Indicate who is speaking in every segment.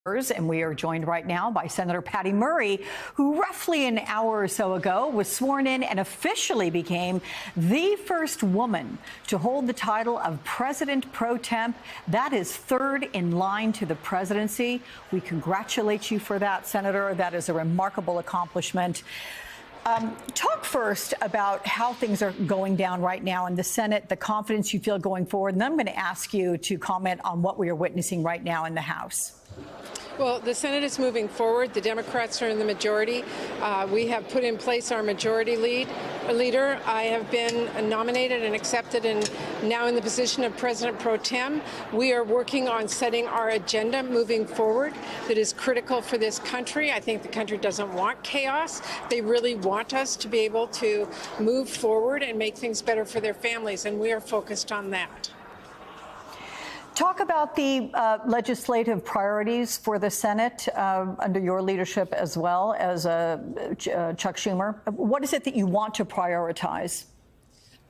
Speaker 1: And we are joined right now by Senator Patty Murray, who roughly an hour or so ago was sworn in and officially became the first woman to hold the title of President Pro Tem. That is third in line to the presidency. We congratulate you for that, Senator. That is a remarkable accomplishment. Talk first about how things are going down right now in the Senate, the confidence you feel going forward, and then I'm going to ask you to comment on what we are witnessing right now in the House.
Speaker 2: Well, the Senate is moving forward. The Democrats are in the majority. We have put in place our majority leader. I have been nominated and accepted and now in the position of President Pro Tem. We are working on setting our agenda moving forward that is critical for this country. I think the country doesn't want chaos. They really want us to be able to move forward and make things better for their families, and we are focused on that.
Speaker 1: Talk about the legislative priorities for the Senate under your leadership as well as Chuck Schumer. What is it that you want to prioritize?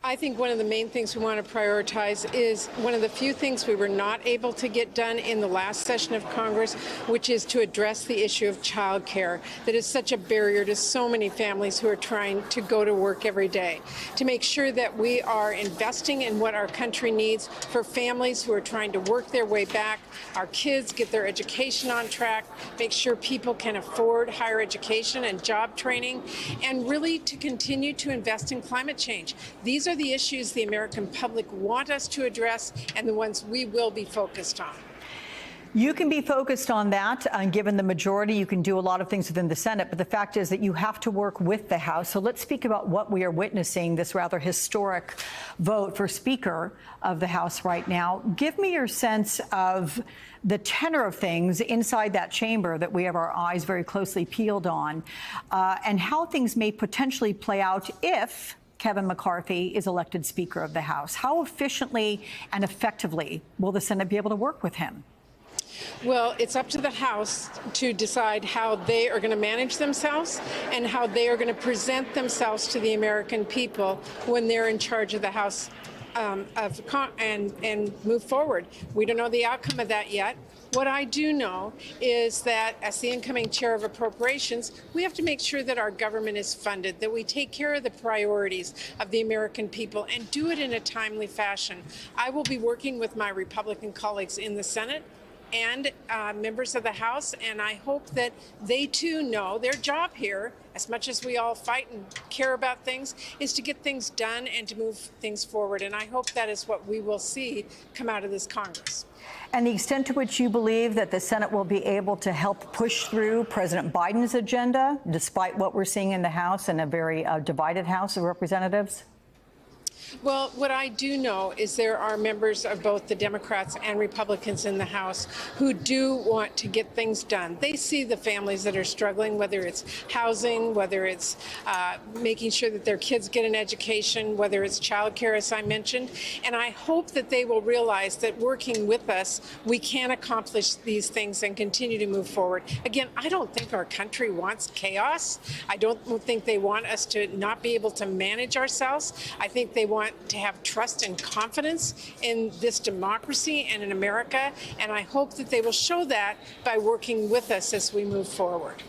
Speaker 2: I think one of the main things we want to prioritize is one of the few things we were not able to get done in the last session of Congress, which is to address the issue of child care that is such a barrier to so many families who are trying to go to work every day. To make sure that we are investing in what our country needs for families who are trying to work their way back, our kids get their education on track, make sure people can afford higher education and job training, and really to continue to invest in climate change. These are the issues the American public want us to address and the ones we will be focused on.
Speaker 1: You can be focused on that. Given the majority, you can do a lot of things within the Senate. But the fact is that you have to work with the House. So let's speak about what we are witnessing, this rather historic vote for Speaker of the House right now. Give me your sense of the tenor of things inside that chamber that we have our eyes very closely peeled on, and how things may potentially play out if Kevin McCarthy is elected Speaker of the House. How efficiently and effectively will the Senate be able to work with him?
Speaker 2: Well, it's up to the House to decide how they are going to manage themselves and how they are going to present themselves to the American people when they're in charge of the House and move forward. We don't know the outcome of that yet. What I do know is that as the incoming chair of appropriations, we have to make sure that our government is funded, that we take care of the priorities of the American people and do it in a timely fashion. I will be working with my Republican colleagues in the Senate and members of the House, and I hope that they too know their job here, as much as we all fight and care about things, is to get things done and to move things forward. And I hope that is what we will see come out of this Congress.
Speaker 1: And the extent to which you believe that the Senate will be able to help push through President Biden's agenda, despite what we're seeing in the House and a very divided House of Representatives?
Speaker 2: Well, what I do know is there are members of both the Democrats and Republicans in the House who do want to get things done. They see the families that are struggling, whether it's housing, whether it's making sure that their kids get an education, whether it's child care, as I mentioned. And I hope that they will realize that working with us, we can accomplish these things and continue to move forward. Again, I don't think our country wants chaos. I don't think they want us to not be able to manage ourselves. I think they want to have trust and confidence in this democracy and in America, and I hope that they will show that by working with us as we move forward.